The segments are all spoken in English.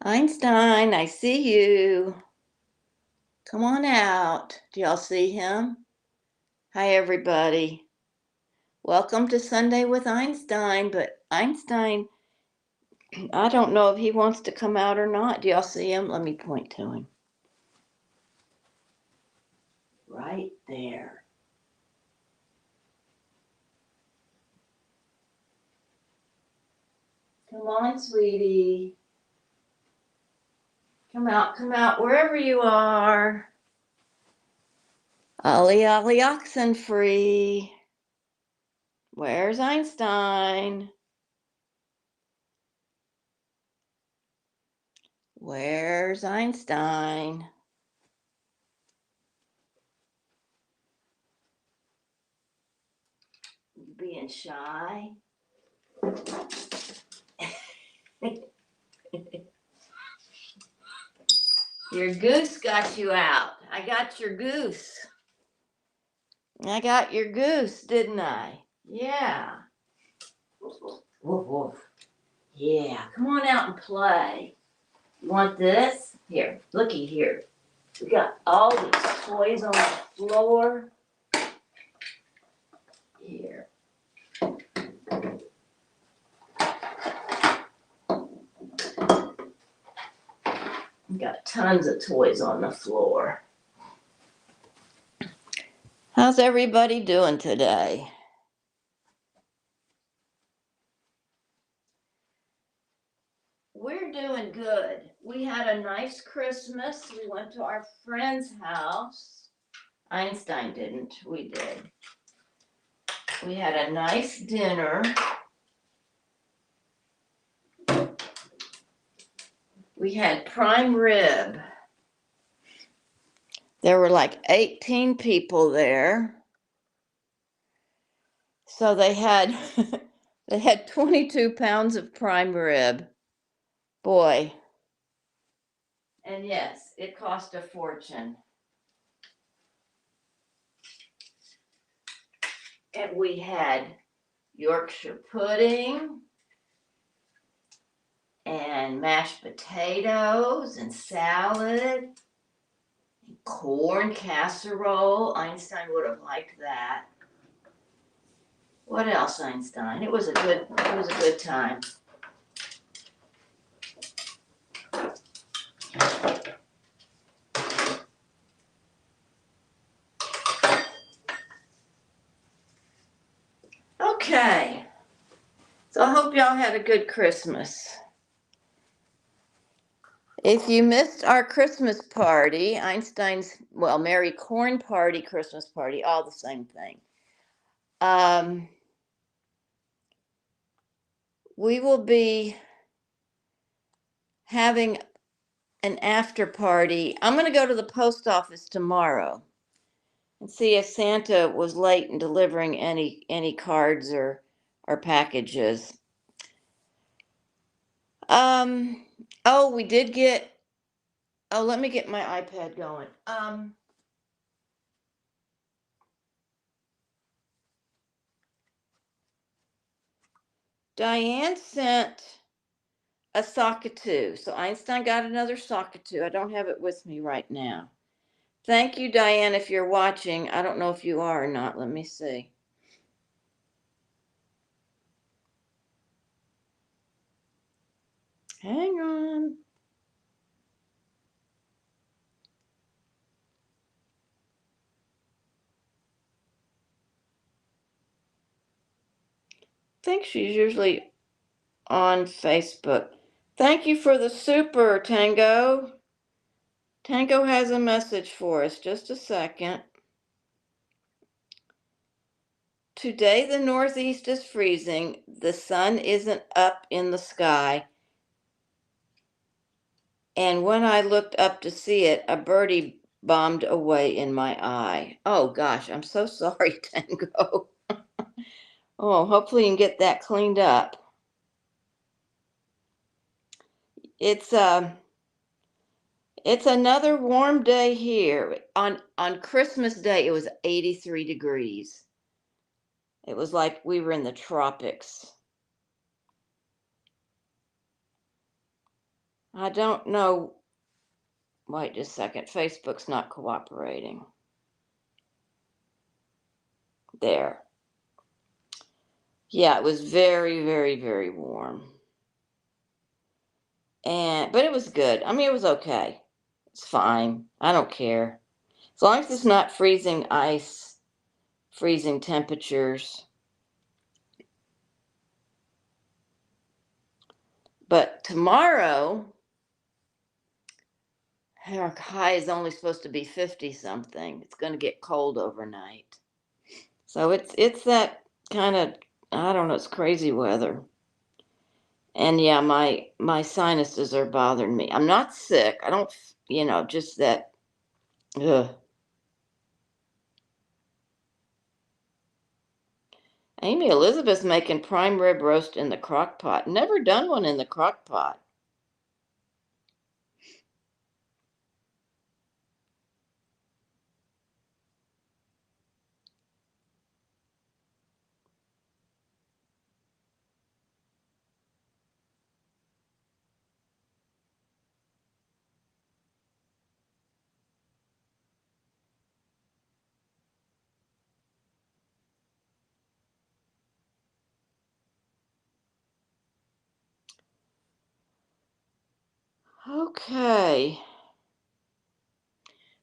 Einstein, I see you. Come on out. Do y'all see him? Hi, everybody. Welcome to Sunday with Einstein. But Einstein, I don't know if he wants to come out or not. Do y'all see him? Let me point to him. Right there. Come on, sweetie. Come out, wherever you are. Ollie, Ollie, Oxenfree. Where's Einstein? Where's Einstein? You being shy? Your goose got you out. I got your goose. I got your goose, didn't I? Yeah. Woof, woof. Yeah, come on out and play. You want this? Here, looky here. We got all these toys on the floor. Here. We got tons of toys on the floor. How's everybody doing today? We're doing good. We had a nice Christmas. We went to our friend's house. Einstein didn't. We did. We had a nice dinner. We had prime rib. There were like 18 people there. So they had they had 22 pounds of prime rib. Boy. And yes, it cost a fortune. And we had Yorkshire pudding and mashed potatoes and salad and corn casserole. Einstein would have liked that. What else, Einstein? It was a good time. Okay. So I hope y'all had a good Christmas. If you missed our Christmas party, Merry Corn Party, Christmas party, all the same thing. We will be having an after party. I'm going to go to the post office tomorrow and see if Santa was late in delivering any cards or packages. We did get. Oh, let me get my iPad going. Diane sent a Sockatoo. So Einstein got another Sockatoo. I don't have it with me right now. Thank you, Diane, if you're watching. I don't know if you are or not. Let me see. Hang on. I think she's usually on Facebook. Thank you for the super, Tango. Tango has a message for us. Just a second. Today the Northeast is freezing. The sun isn't up in the sky. And when I looked up to see it, a birdie bombed away in my eye. Oh gosh, I'm so sorry, Tango. Oh, hopefully you can get that cleaned up. It's another warm day here. On Christmas Day, it was 83 degrees. It was like we were in the tropics. I don't know. Wait just a second. Facebook's not cooperating. There. Yeah, it was very, very, very warm. But it was good. I mean, it was okay. It's fine. I don't care. As long as it's not freezing ice, freezing temperatures. But tomorrow, our high is only supposed to be 50 something. It's going to get cold overnight. So it's that kind of, I don't know, it's crazy weather. And yeah, my sinuses are bothering me. I'm not sick. I don't, just that. Ugh. Amy Elizabeth's making prime rib roast in the crock pot. Never done one in the crock pot. Okay.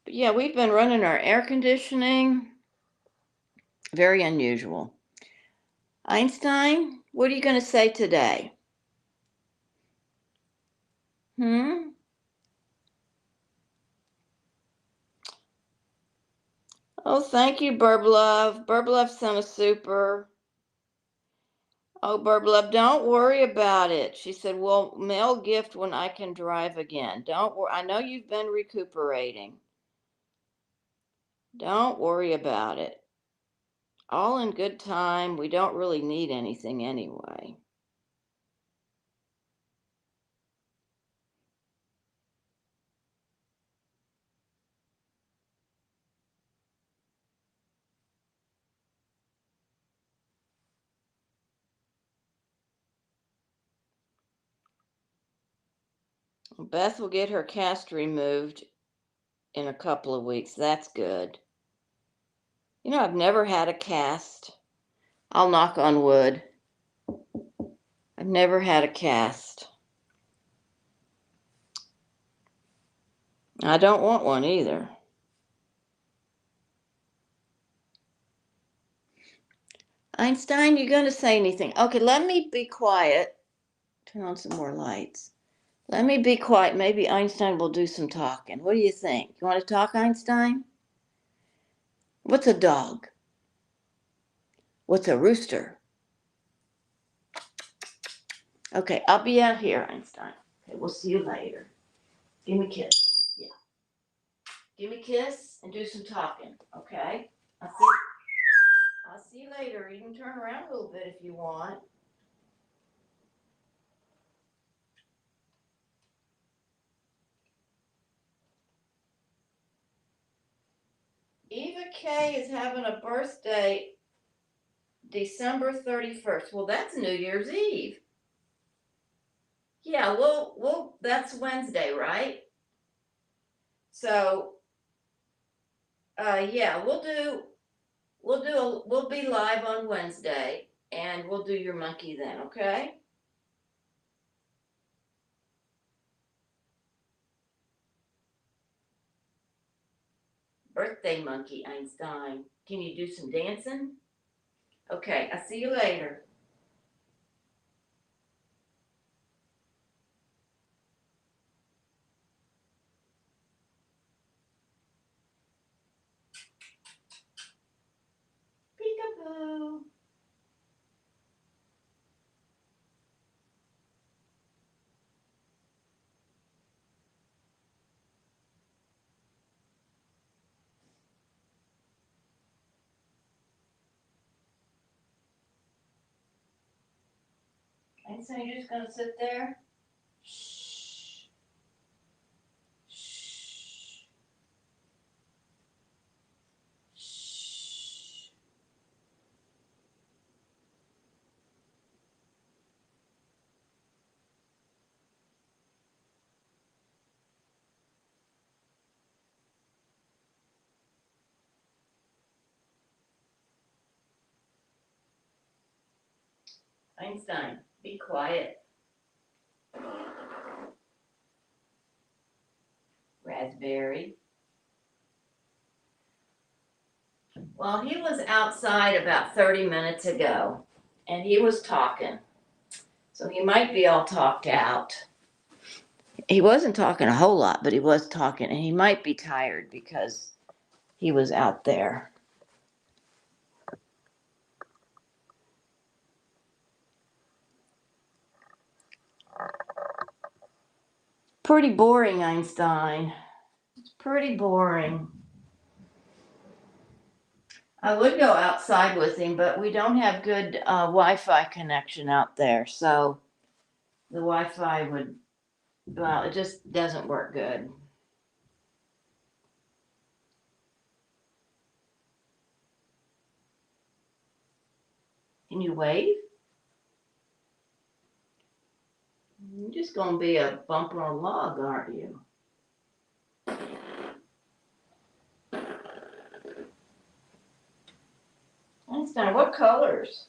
But yeah, we've been running our air conditioning. Very unusual. Einstein, what are you going to say today? Hmm? Oh, thank you, Burblove. Burblove sent a super. Oh, Burblove, don't worry about it. She said, "Well, mail gift when I can drive again. Don't worry. I know you've been recuperating. Don't worry about it. All in good time. We don't really need anything anyway." Beth will get her cast removed in a couple of weeks. That's good. I've never had a cast. I'll knock on wood. I've never had a cast. I don't want one either. Einstein, you going to say anything? Okay, let me be quiet. Turn on some more lights. Let me be quiet. Maybe Einstein will do some talking. What do you think? You want to talk, Einstein? What's a dog? What's a rooster? Okay, I'll be out here, Einstein. Okay, we'll see you later. Give me a kiss. Yeah. Give me a kiss and do some talking, okay? I'll see you later. You can turn around a little bit if you want. Eva K is having a birthday December 31st. Well, that's New Year's Eve. Yeah, that's Wednesday, right? So, yeah, we'll be live on Wednesday and we'll do your monkey then, okay? Birthday monkey, Einstein. Can you do some dancing? Okay, I'll see you later. Peekaboo. Einstein, you're just gonna sit there? Shh. Shh. Shh. Einstein, be quiet. Raspberry. Well, he was outside about 30 minutes ago, and he was talking. So he might be all talked out. He wasn't talking a whole lot, but he was talking, and he might be tired because he was out there. Pretty boring, Einstein. It's pretty boring. I would go outside with him, but we don't have good Wi-Fi connection out there, so the Wi-Fi would, well, it just doesn't work good. Can you wave? You're just gonna be a bumper on log, aren't you? Einstein, what colors?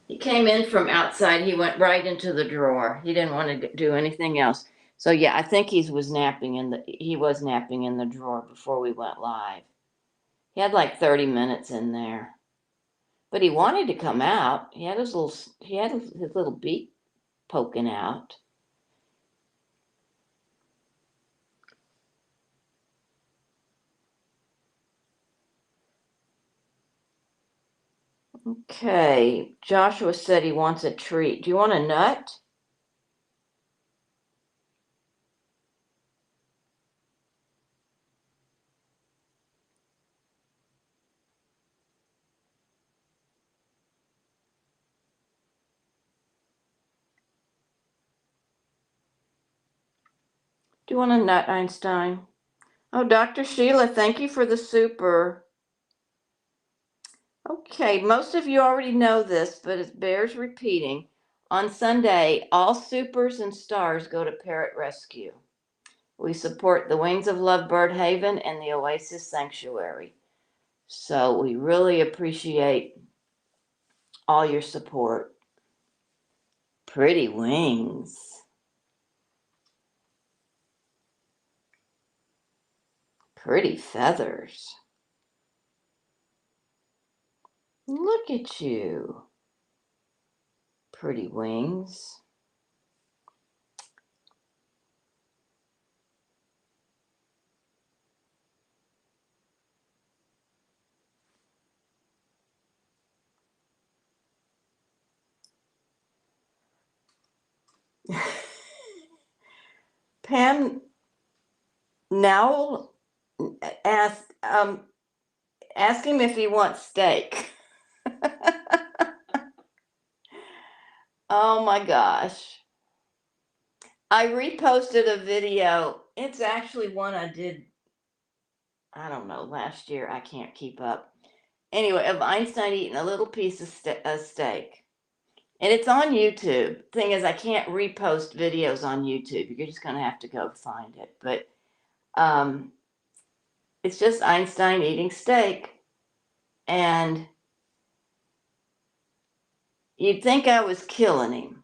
He came in from outside. He went right into the drawer. He didn't want to do anything else. So yeah, I think he was napping in the drawer before we went live. He had like 30 minutes in there. But he wanted to come out. He had his little beak poking out. Okay, Joshua said he wants a treat. Do you want a nut? Do you want a nut, Einstein? Oh, Dr. Sheila, thank you for the super. Okay, most of you already know this, but it bears repeating. On Sunday, all supers and stars go to Parrot Rescue. We support the Wings of Love Bird Haven and the Oasis Sanctuary. So we really appreciate all your support. Pretty wings. Pretty feathers. Look at you. Pretty wings. Pam now asked ask him if he wants steak. Oh my gosh. I reposted a video. It's actually one I did, I don't know, last year. I can't keep up. Anyway, of Einstein eating a little piece of steak. And it's on YouTube. Thing is, I can't repost videos on YouTube. You're just going to have to go find it. But um, it's just Einstein eating steak. And you'd think I was killing him.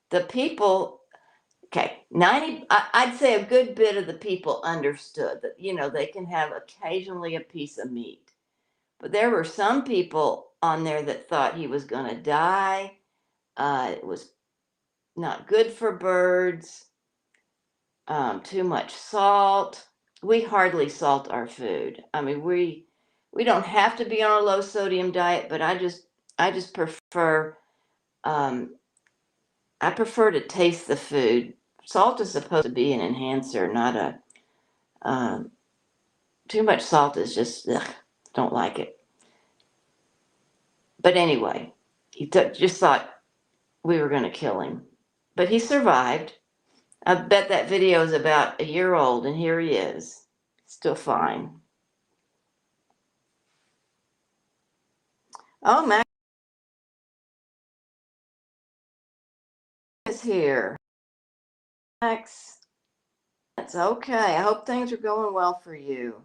The people, okay, 90, I'd say a good bit of the people understood that, they can have occasionally a piece of meat. But there were some people on there that thought he was going to die. It was not good for birds. Too much salt. We hardly salt our food. I mean, we don't have to be on a low sodium diet, but I just prefer I prefer to taste the food. Salt is supposed to be an enhancer, not a too much salt is just ugh, don't like it. But anyway, he just thought we were going to kill him, but he survived. I bet that video is about a year old, and here he is, still fine. Oh, Max is here. Max, that's okay. I hope things are going well for you.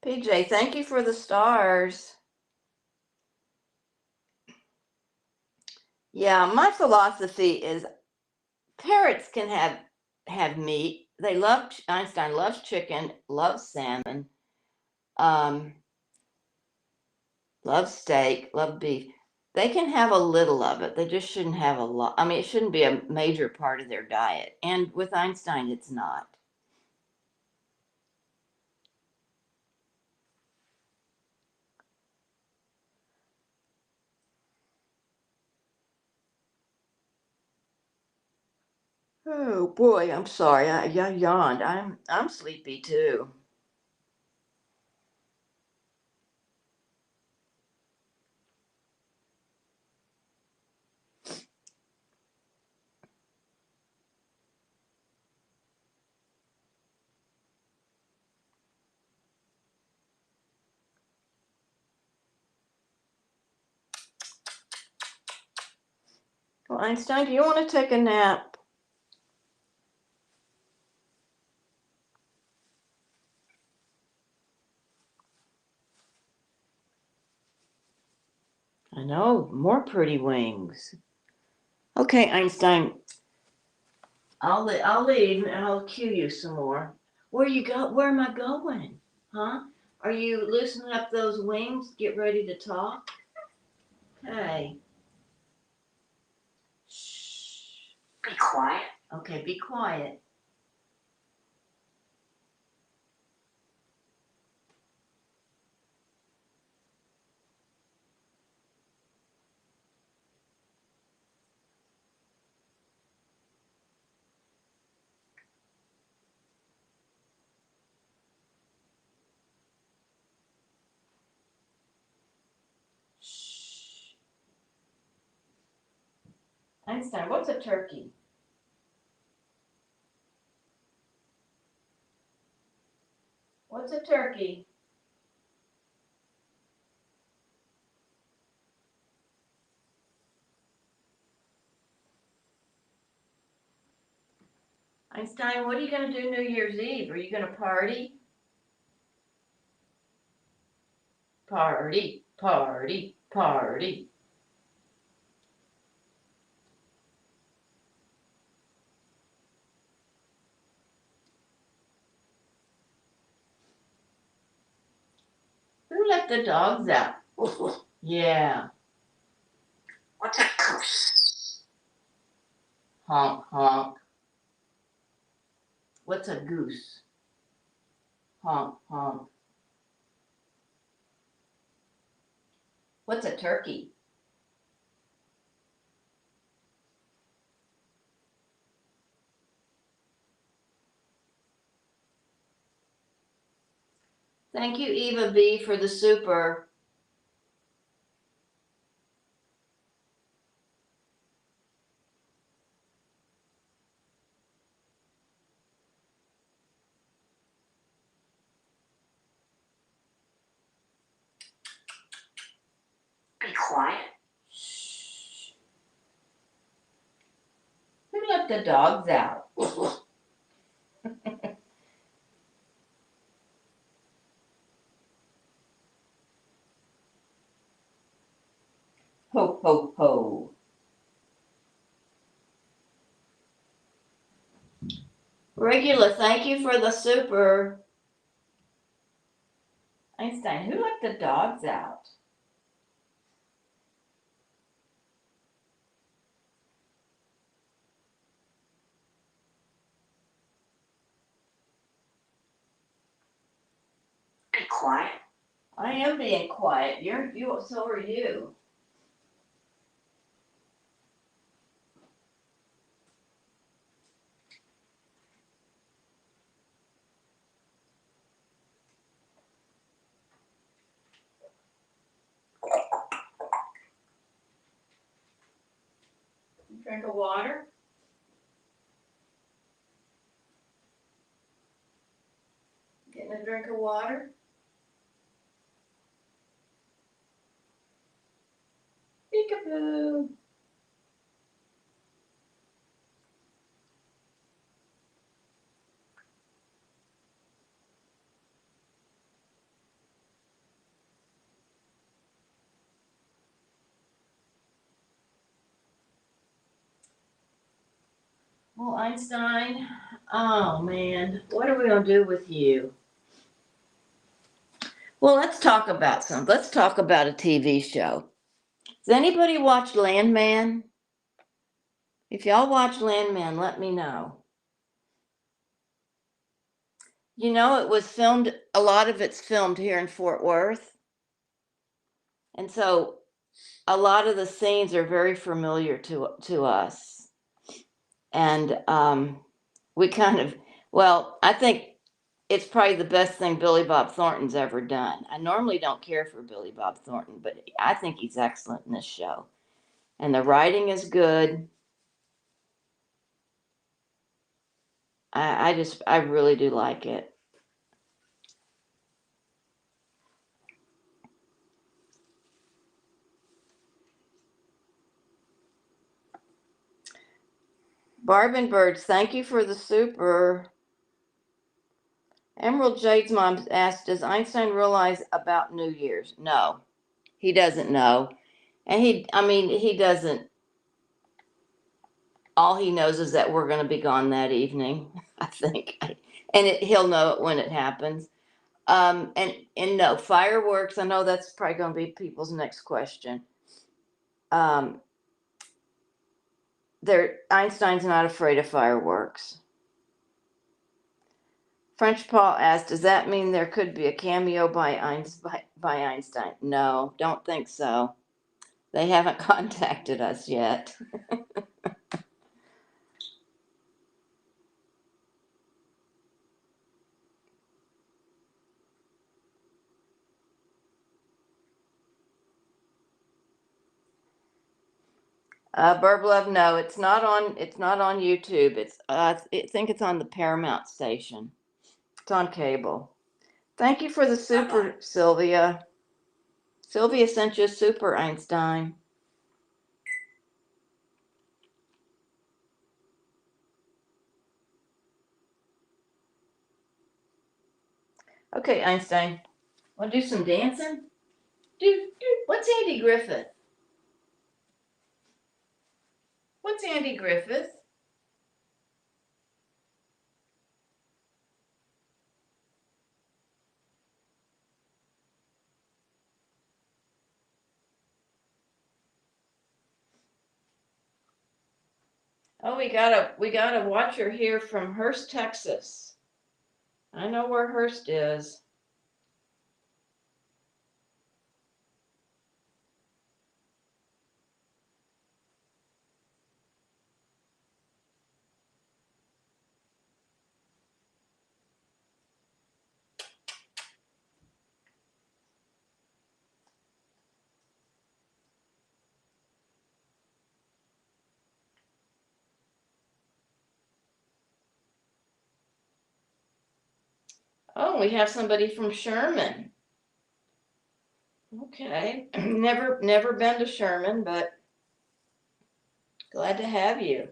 PJ, thank you for the stars. Yeah, my philosophy is parrots can have meat. They love Einstein loves chicken, loves salmon, um, loves steak, love beef. They can have a little of it. They just shouldn't have a lot. I mean, it shouldn't be a major part of their diet. And with Einstein, it's not. Oh boy, I'm sorry. I yawned. I'm sleepy too. Well, Einstein, do you want to take a nap? I know, more pretty wings. Okay, Einstein, I'll leave and I'll cue you some more. Where you go? Where am I going? Huh? Are you loosening up those wings? Get ready to talk. Okay. Shh. Be quiet. Okay, be quiet. Shh. Einstein, what's a turkey? What's a turkey? Einstein, what are you going to do New Year's Eve? Are you going to party? Party, party, party. Who let the dogs out? Yeah. What's a goose? Honk, honk. What's a goose? Honk, honk. What's a turkey? Thank you, Eva B, for the super. Be quiet. Shh. Who let the dogs out? Ho, ho, ho. Regula, thank you for the super. Einstein, who let the dogs out? Be quiet. I am being quiet. So are you. Drink of water. Getting a drink of water. Peekaboo. Well, Einstein, oh man, what are we gonna do with you? Well, let's talk about something. Let's talk about a TV show. Does anybody watch Landman? If y'all watch Landman, let me know. You know, it was filmed, a lot of it's filmed here in Fort Worth. And so a lot of the scenes are very familiar to us. And we kind of, well, I think it's probably the best thing Billy Bob Thornton's ever done. I normally don't care for Billy Bob Thornton, but I think he's excellent in this show. And the writing is good. I really do like it. Barb and Birds, thank you for the super. Emerald Jade's mom asked, does Einstein realize about New Year's? No, he doesn't know. And he doesn't. All he knows is that we're going to be gone that evening, I think. And he'll know it when it happens. And no, fireworks, I know that's probably going to be people's next question. Einstein's not afraid of fireworks. French Paul asked, does that mean there could be a cameo by Einstein? No, don't think so. They haven't contacted us yet. Burblove, no, it's not on. It's not on YouTube. I think it's on the Paramount station. It's on cable. Thank you for the super, Sylvia. Sylvia sent you a super, Einstein. Okay, Einstein. Want to do some dancing? What's Andy Griffith? What's Andy Griffith? Oh, we got a watcher here from Hurst, Texas. I know where Hurst is. Oh, we have somebody from Sherman. Okay. Never been to Sherman, but glad to have you.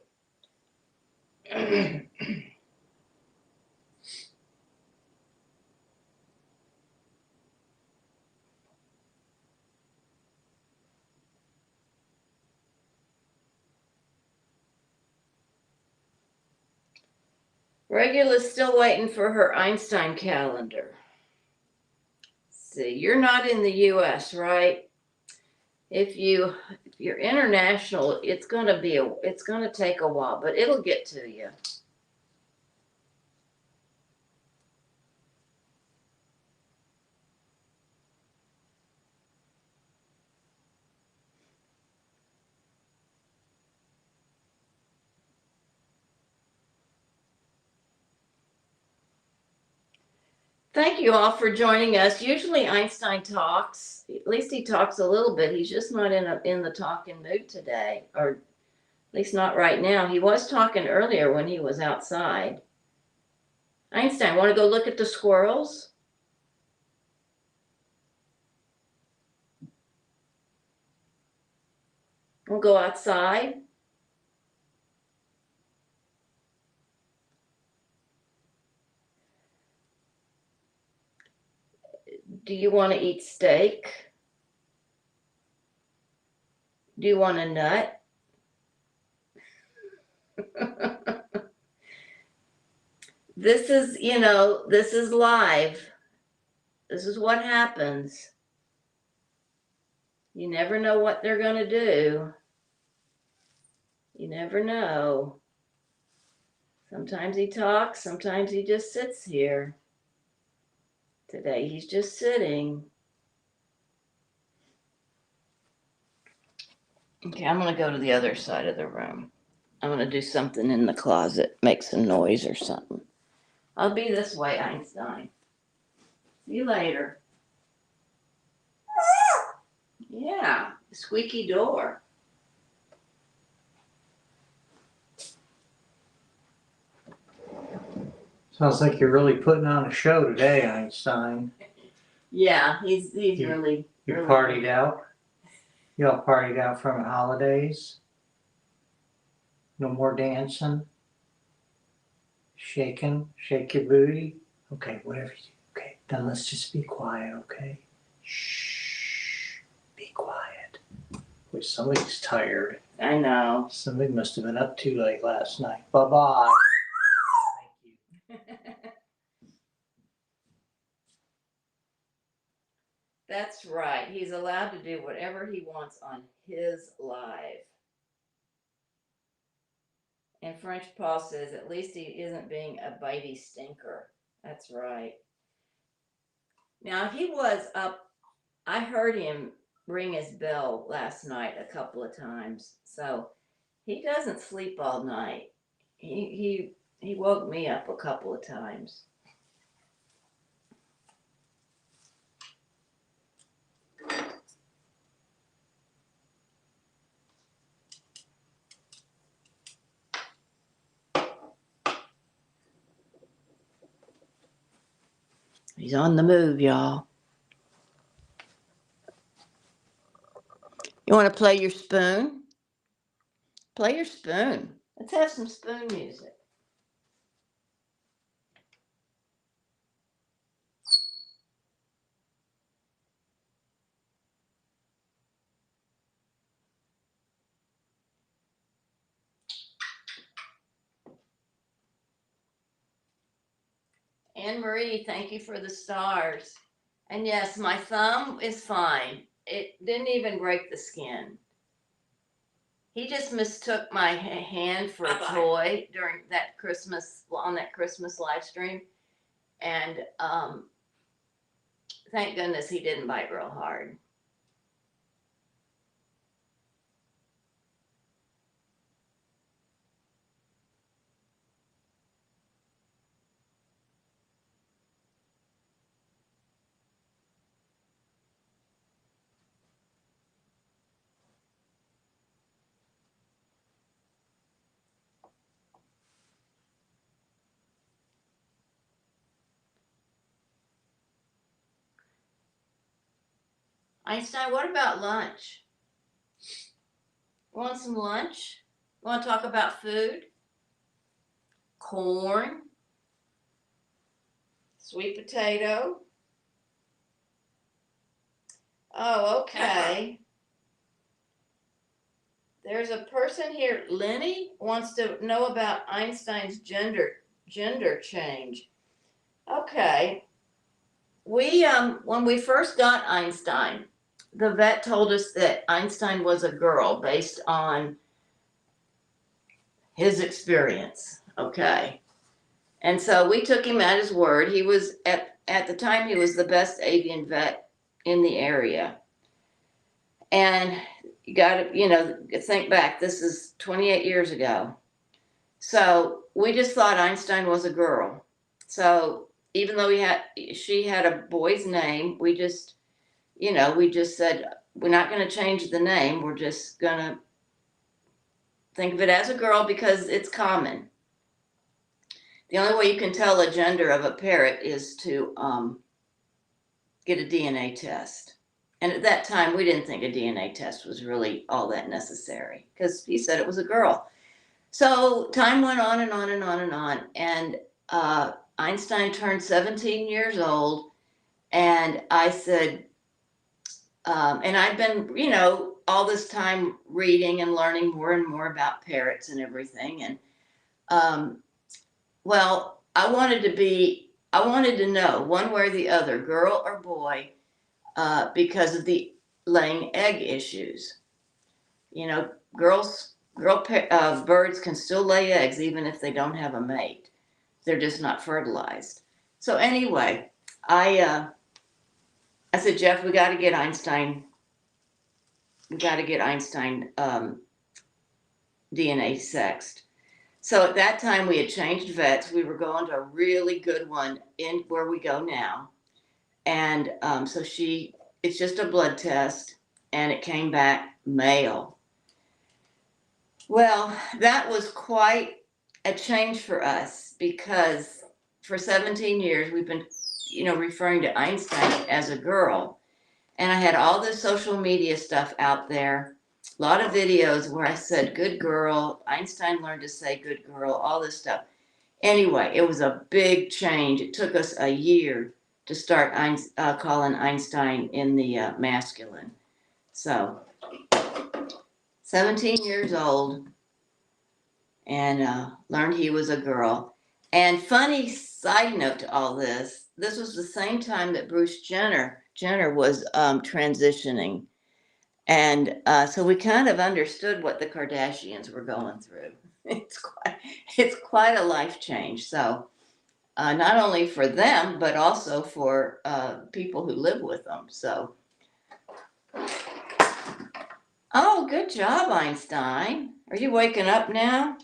Regula's still waiting for her Einstein calendar. See, you're not in the US, right? If you're international, it's gonna take a while, but it'll get to you. Thank you all for joining us. Usually Einstein talks. At least he talks a little bit. He's just not in the talking mood today, or At least not right now. He was talking earlier when he was outside. Einstein, want to go look at the squirrels? We'll go outside. Do you want to eat steak? Do you want a nut? This is, this is live. This is what happens. You never know what they're going to do. You never know. Sometimes he talks, sometimes he just sits here. Today he's just sitting. Okay, I'm going to go to the other side of the room. I'm going to do something in the closet, make some noise or something. I'll be this way, Einstein. See you later. Yeah, squeaky door. Sounds like you're really putting on a show today, Einstein. Yeah, he's really. You partied out? Y'all partied out from the holidays? No more dancing? Shaking? Shake your booty? Okay, whatever you do. Okay, then let's just be quiet, okay? Shh. Be quiet. Boy, somebody's tired. I know. Somebody must have been up too late last night. Bye-bye. Thank you. That's right. He's allowed to do whatever he wants on his live. And French Paul says, at least he isn't being a bitey stinker. That's right. Now, he was up, I heard him ring his bell last night a couple of times. So he doesn't sleep all night. He woke me up a couple of times. He's on the move, y'all. You want to play your spoon? Play your spoon. Let's have some spoon music. Anne Marie, thank you for the stars. And yes, my thumb is fine. It didn't even break the skin. He just mistook my hand for a toy during that Christmas, on that Christmas live stream. And thank goodness he didn't bite real hard. Einstein, what about lunch? Want some lunch? Want to talk about food? Corn? Sweet potato? Oh, okay. There's a person here, Lenny, wants to know about Einstein's gender change. Okay. We when we first got Einstein, the vet told us that Einstein was a girl based on his experience. Okay. And so we took him at his word. He was at the time he was the best avian vet in the area. And you got to, think back. This is 28 years ago. So we just thought Einstein was a girl. So even though she had a boy's name, we just said, we're not going to change the name. We're just going to Think of it as a girl because it's common. The only way you can tell a gender of a parrot is to get a DNA test. And at that time, we didn't think a DNA test was really all that necessary because he said it was a girl. So time went on and on and on and on. And Einstein turned 17 years old. And I said, and I'd been, all this time reading and learning more and more about parrots and everything. And well, I wanted to know one way or the other, girl or boy, because of the laying egg issues. Birds can still lay eggs even if they don't have a mate. They're just not fertilized. So anyway, I said, Jeff, we got to get Einstein. We got to get Einstein DNA sexed. So at that time, we had changed vets. We were going to a really good one in where we go now. And so it's just a blood test, and it came back male. Well, that was quite a change for us because for 17 years, we've been, referring to Einstein as a girl. And I had all this social media stuff out there, a lot of videos where I said, good girl. Einstein learned to say good girl, all this stuff. Anyway, it was a big change. It took us a year to start calling Einstein in the masculine. So 17 years old and learned he was a girl. And funny side note to all this was the same time that Bruce Jenner was transitioning. And so we kind of understood what the Kardashians were going through. It's quite a life change. So not only for them, but also for people who live with them. So, oh, good job, Einstein. Are you waking up now?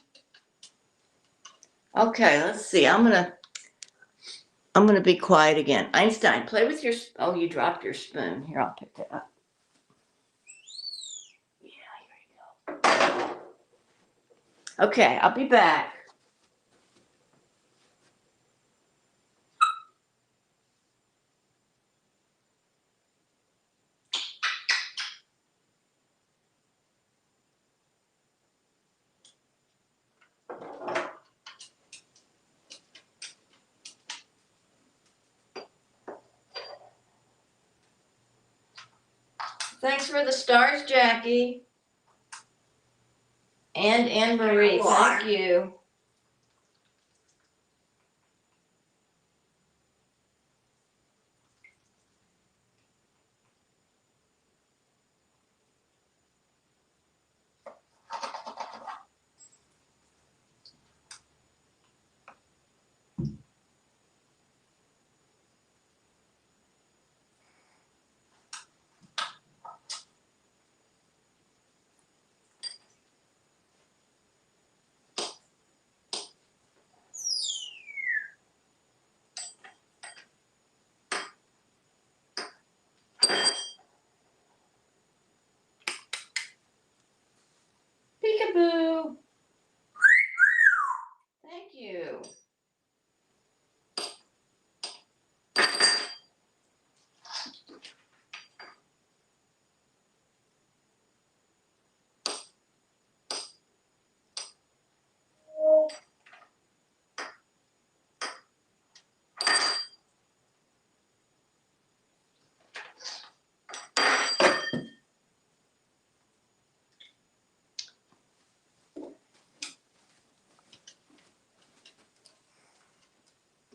Okay, let's see. I'm gonna be quiet again. Einstein, play with your. Oh, you dropped your spoon. Here, I'll pick it up. Yeah, here you go. Okay, I'll be back. Thanks for the stars, Jackie. And Anne Marie, thank you. Peekaboo. Thank you.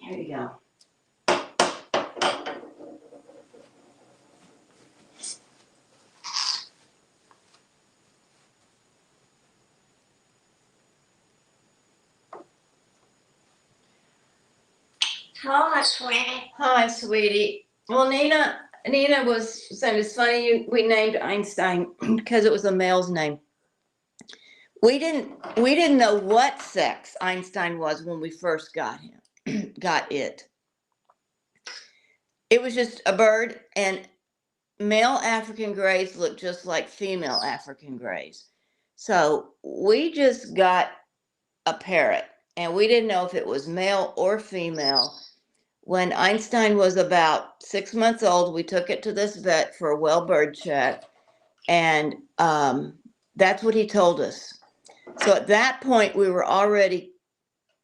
Here you go. Hi, sweetie. Hi, sweetie. Well, Nina was saying it's funny we named Einstein because it was a male's name. We didn't know what sex Einstein was when we first got it. It was just a bird, and male African greys look just like female African greys. So we just got a parrot, and we didn't know if it was male or female. When Einstein was about 6 months old, we took it to this vet for a well bird check, and that's what he told us. So at that point, we were already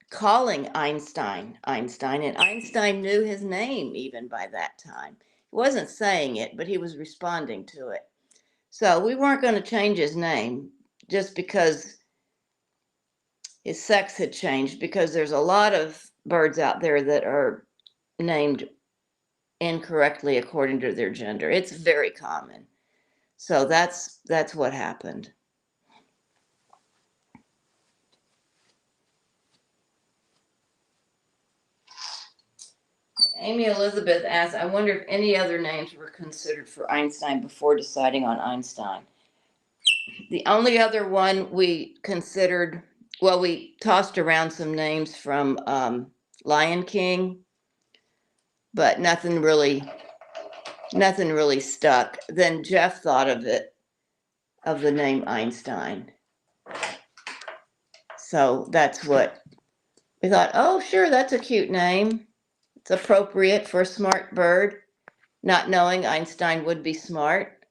calling Einstein, Einstein, and Einstein knew his name even by that time. He wasn't saying it, but he was responding to it. So we weren't going to change his name just because his sex had changed, because there's a lot of birds out there that are named incorrectly according to their gender. It's very common. So that's what happened. Amy Elizabeth asked, I wonder if any other names were considered for Einstein before deciding on Einstein. The only other one we considered, well, we tossed around some names from Lion King, but nothing really stuck. Then Jeff thought of the name Einstein. So that's what we thought. Oh, sure, that's a cute name. It's appropriate for a smart bird, not knowing Einstein would be smart.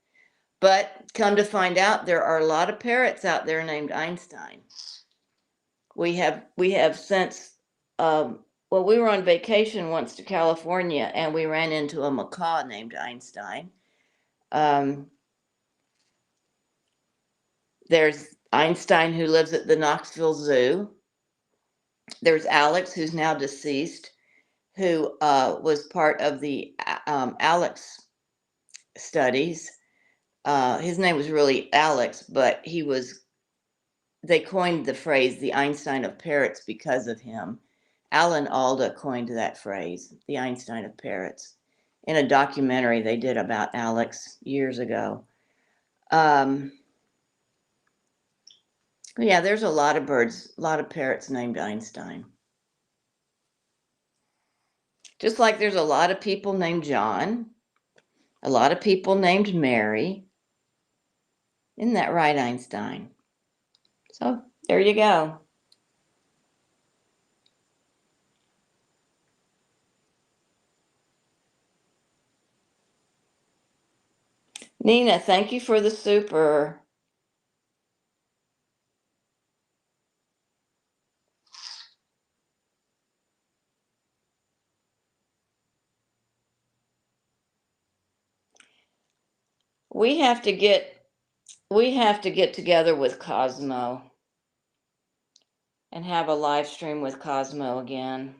But come to find out, there are a lot of parrots out there named Einstein. We have since, well, we were on vacation once to California, and we ran into a macaw named Einstein. There's Einstein, who lives at the Knoxville Zoo. There's Alex, who's now deceased, who was part of the Alex studies. His name was really Alex, but they coined the phrase the Einstein of parrots because of him. Alan Alda coined that phrase, the Einstein of parrots, in a documentary they did about Alex years ago. Yeah, there's a lot of birds, a lot of parrots named Einstein. Just like there's a lot of people named John, a lot of people named Mary. Isn't that right, Einstein? So there you go. Nina, thank you for the super. We have to get together with Cosmo and have a live stream with Cosmo again.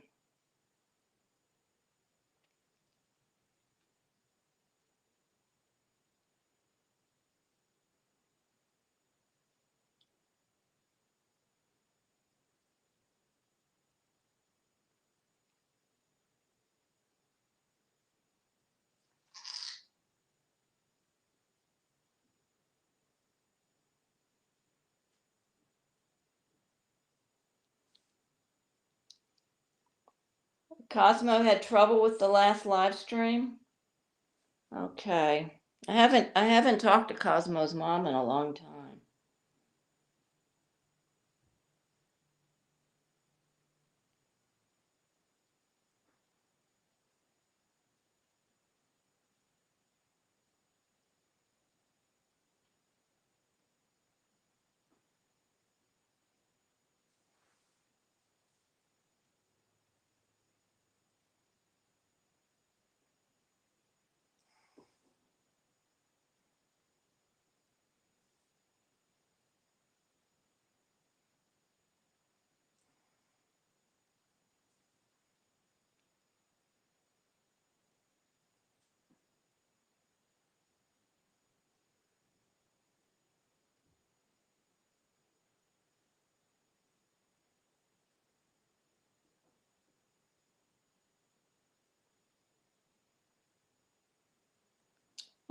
Cosmo had trouble with the last live stream? Okay. I haven't talked to Cosmo's mom in a long time.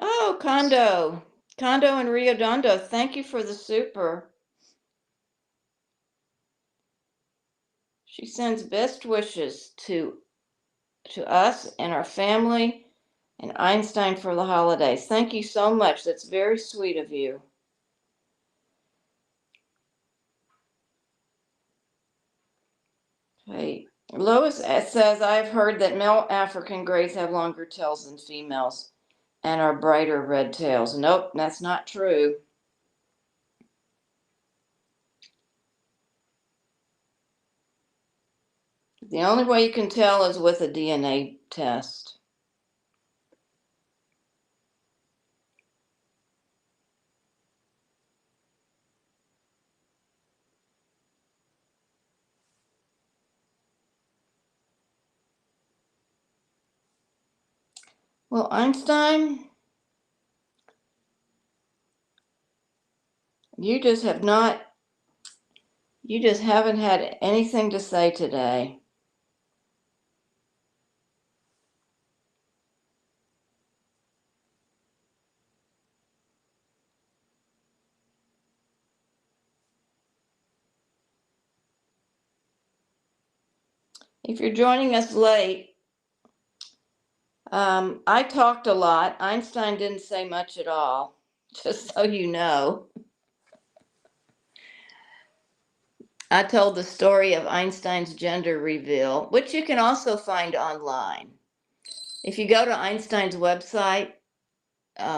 Oh, Condo in Rio Dondo, thank you for the super. She sends best wishes to us and our family and Einstein for the holidays. Thank you so much. That's very sweet of you. Okay. Lois says, I've heard that male African greys have longer tails than females and are brighter red tails. Nope, that's not true. The only way you can tell is with a DNA test. Well, Einstein, you just haven't had anything to say today. If you're joining us late, I talked a lot. Einstein didn't say much at all, just so you know. I told the story of Einstein's gender reveal, which you can also find online. If you go to Einstein's website,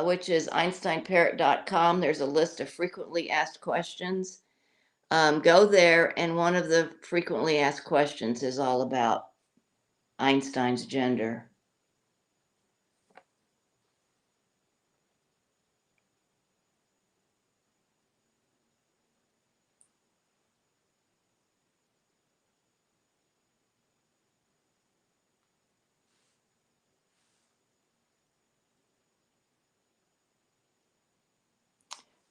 which is einsteinparrot.com, there's a list of frequently asked questions. Go there, and one of the frequently asked questions is all about Einstein's gender.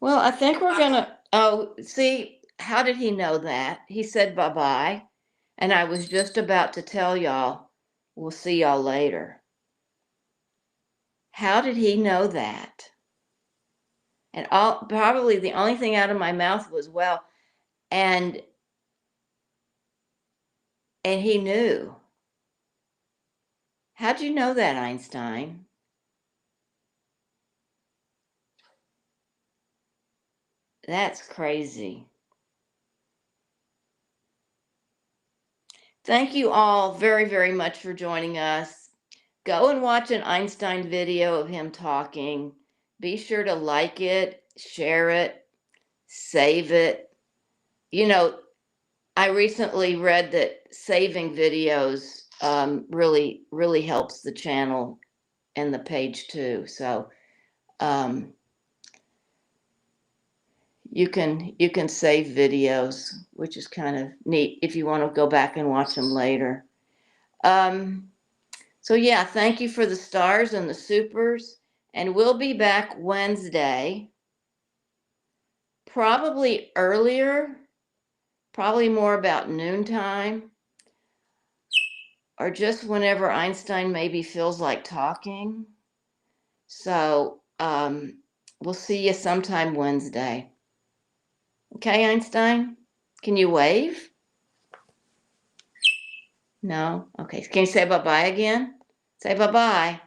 Well, I think we're gonna, oh, see, how did he know that? He said bye-bye, and I was just about to tell y'all, we'll see y'all later. How did he know that? And probably the only thing out of my mouth was, well, and he knew. How'd you know that, Einstein? That's crazy. Thank you all very, very much for joining us. Go and watch an Einstein video of him talking. Be sure to like it, share it, save it. You know, I recently read that saving videos really, really helps the channel and the page too. So you can save videos, which is kind of neat if you want to go back and watch them later. So yeah, thank you for the stars and the supers, and we'll be back Wednesday, probably earlier, probably more about noontime, or just whenever Einstein maybe feels like talking. So we'll see you sometime Wednesday. Okay, Einstein? Can you wave? No? Okay. Can you say bye-bye again? Say bye-bye.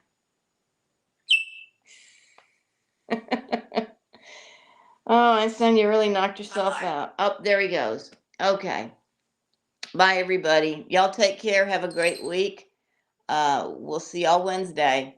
Oh, Einstein, you really knocked yourself out. Oh, there he goes. Okay. Bye, everybody. Y'all take care. Have a great week. We'll see y'all Wednesday.